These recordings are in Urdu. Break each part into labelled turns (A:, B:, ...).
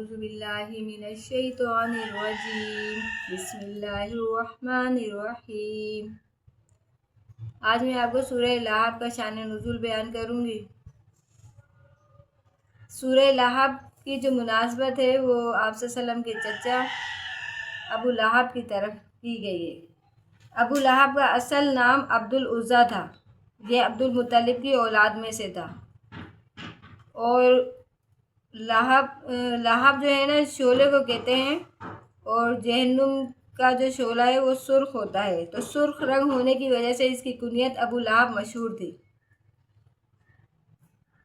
A: اعوذ باللہ من الشیطان الرجیم بسم اللہ الرحمن الرحیم۔ آج میں آپ کو سورہ لہب کا شان نزول بیان کروں گی۔ سورہ لہب کی جو مناسبت ہے وہ آپ صلی اللہ علیہ وسلم کے چچا ابو لہب کی طرف کی گئی ہے۔ ابو لہب کا اصل نام عبد العزیٰ تھا۔ یہ عبد المطلب کی اولاد میں سے تھا۔ اور لہب جو ہے نا شعلے کو کہتے ہیں، اور جہنم کا جو شعلہ ہے وہ سرخ ہوتا ہے، تو سرخ رنگ ہونے کی وجہ سے اس کی کنیت ابو لہب مشہور تھی۔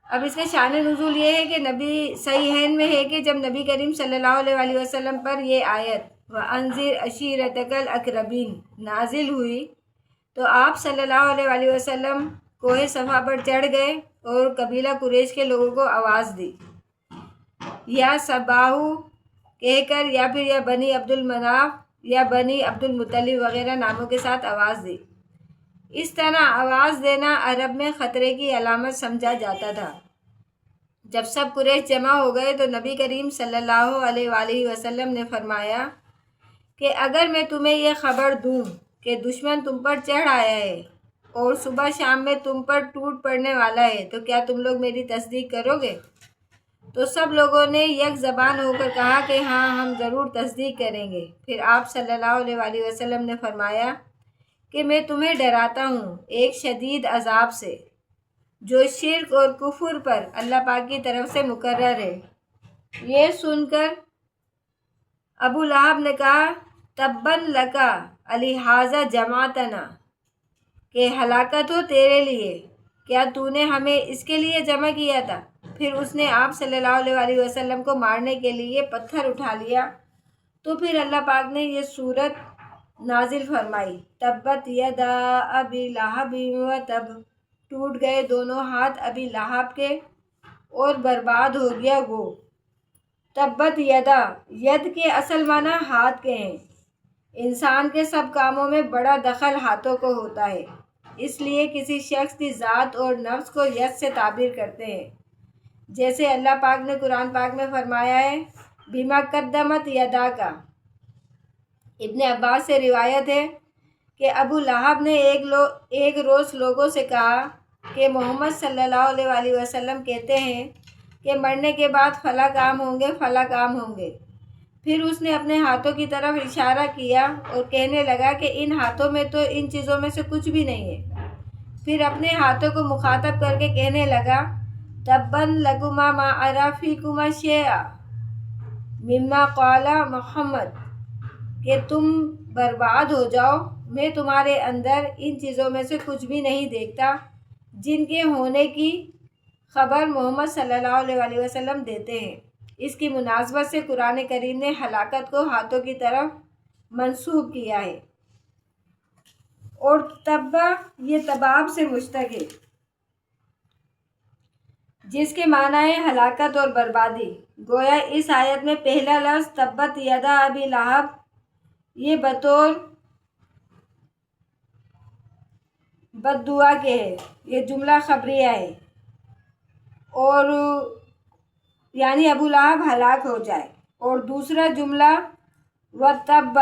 A: اب اس کا شان نزول یہ ہے کہ نبی صحیحین میں ہے کہ جب نبی کریم صلی اللہ علیہ وسلم پر یہ آیت وَأَنذِرْ عَشِيرَتَكَ الْأَقْرَبِينَ نازل ہوئی تو آپ صلی اللہ علیہ وسلم کوہ صفا پر چڑھ گئے اور قبیلہ قریش کے لوگوں کو آواز دی، یا صباحو کہہ کر، یا پھر یا بنی عبد المناف یا بنی عبد المطلب وغیرہ ناموں کے ساتھ آواز دی۔ اس طرح آواز دینا عرب میں خطرے کی علامت سمجھا جاتا تھا۔ جب سب قریش جمع ہو گئے تو نبی کریم صلی اللہ علیہ وسلم نے فرمایا کہ اگر میں تمہیں یہ خبر دوں کہ دشمن تم پر چڑھ آیا ہے اور صبح شام میں تم پر ٹوٹ پڑنے والا ہے تو کیا تم لوگ میری تصدیق کرو گے؟ تو سب لوگوں نے یک زبان ہو کر کہا کہ ہاں، ہم ضرور تصدیق کریں گے۔ پھر آپ صلی اللہ علیہ وسلم نے فرمایا کہ میں تمہیں ڈراتا ہوں ایک شدید عذاب سے جو شرک اور کفر پر اللہ پاک کی طرف سے مقرر ہے۔ یہ سن کر ابو لہب نے کہا تباً لکا الہٰذا جمعتنا، کہ ہلاکت ہو تیرے لیے، کیا تو نے ہمیں اس کے لیے جمع کیا تھا؟ پھر اس نے آپ صلی اللہ علیہ وسلم کو مارنے کے لیے پتھر اٹھا لیا تو پھر اللہ پاک نے یہ سورت نازل فرمائی تبت یدا ابی لہب وتب، ٹوٹ گئے دونوں ہاتھ ابی لہب کے اور برباد ہو گیا وہ۔ تبت یدا، ید کے اصل معنی ہاتھ کے ہیں۔ انسان کے سب کاموں میں بڑا دخل ہاتھوں کو ہوتا ہے، اس لیے کسی شخص کی ذات اور نفس کو ید سے تعبیر کرتے ہیں، جیسے اللہ پاک نے قرآن پاک میں فرمایا ہے بما قدمت یداکا۔ ابن عباس سے روایت ہے کہ ابو لہب نے ایک روز لوگوں سے کہا کہ محمد صلی اللہ علیہ وسلم کہتے ہیں کہ مرنے کے بعد فلاں کام ہوں گے، فلاں کام ہوں گے۔ پھر اس نے اپنے ہاتھوں کی طرف اشارہ کیا اور کہنے لگا کہ ان ہاتھوں میں تو ان چیزوں میں سے کچھ بھی نہیں ہے۔ پھر اپنے ہاتھوں کو مخاطب کر کے کہنے لگا تباً لکما ما اری فیکما شیئا مما قال محمد، کہ تم برباد ہو جاؤ، میں تمہارے اندر ان چیزوں میں سے کچھ بھی نہیں دیکھتا جن کے ہونے کی خبر محمد صلی اللہ علیہ وسلم دیتے ہیں۔ اس کی مناسبت سے قرآن کریم نے ہلاکت کو ہاتھوں کی طرف منسوب کیا ہے، اور تبا یہ تباب سے مشتق ہے جس کے معنی ہے ہلاکت اور بربادی۔ گویا اس آیت میں پہلا لفظ تبت یدا ابی لہب یہ بطور بد دعا کے ہے، یہ جملہ خبریہ ہے، اور یعنی ابو لہب ہلاک ہو جائے، اور دوسرا جملہ وَتَبَّ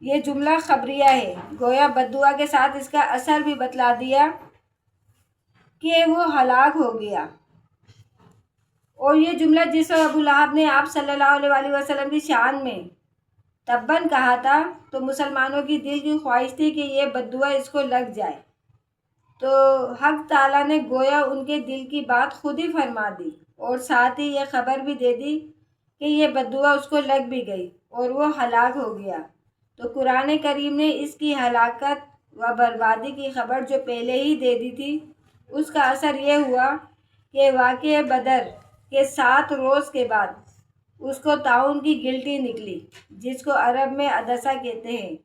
A: یہ جملہ خبریہ ہے، گویا بد دعا کے ساتھ اس کا اثر بھی بتلا دیا کہ وہ ہلاک ہو گیا۔ اور یہ جملہ جس وقت ابو لہب نے آپ صلی اللہ علیہ وسلم کی شان میں تباً کہا تھا تو مسلمانوں کی دل کی خواہش تھی کہ یہ بد دعا اس کو لگ جائے، تو حق تعالیٰ نے گویا ان کے دل کی بات خود ہی فرما دی، اور ساتھ ہی یہ خبر بھی دے دی کہ یہ بد دعا اس کو لگ بھی گئی اور وہ ہلاک ہو گیا۔ تو قرآن کریم نے اس کی ہلاکت و بربادی کی خبر جو پہلے ہی دے دی تھی، اس کا اثر یہ ہوا کہ واقعہ بدر کے 7 روز کے بعد اس کو طاعون کی گلٹی نکلی، جس کو عرب میں عدسہ کہتے ہیں۔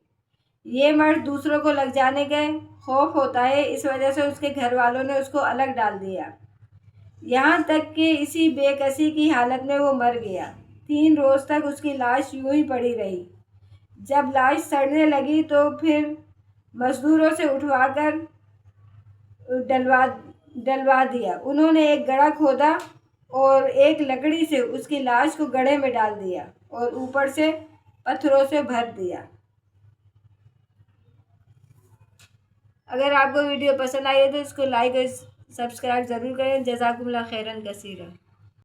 A: یہ مرد دوسروں کو لگ جانے کا خوف ہوتا ہے، اس وجہ سے اس کے گھر والوں نے اس کو الگ ڈال دیا، یہاں تک کہ اسی بے کسی کی حالت میں وہ مر گیا۔ 3 روز تک اس کی لاش یوں ہی پڑی رہی۔ جب لاش سڑنے لگی تو پھر مزدوروں سے اٹھوا کر ڈلوا دیا۔ انہوں نے ایک گڑھا کھودا اور ایک لکڑی سے اس کی لاش کو گڑھے میں ڈال دیا اور اوپر سے پتھروں سے بھر دیا۔ اگر آپ کو ویڈیو پسند آئی ہے تو اس کو لائک اور سبسکرائب ضرور کریں۔ جزاکم اللہ خیرا کثیرا۔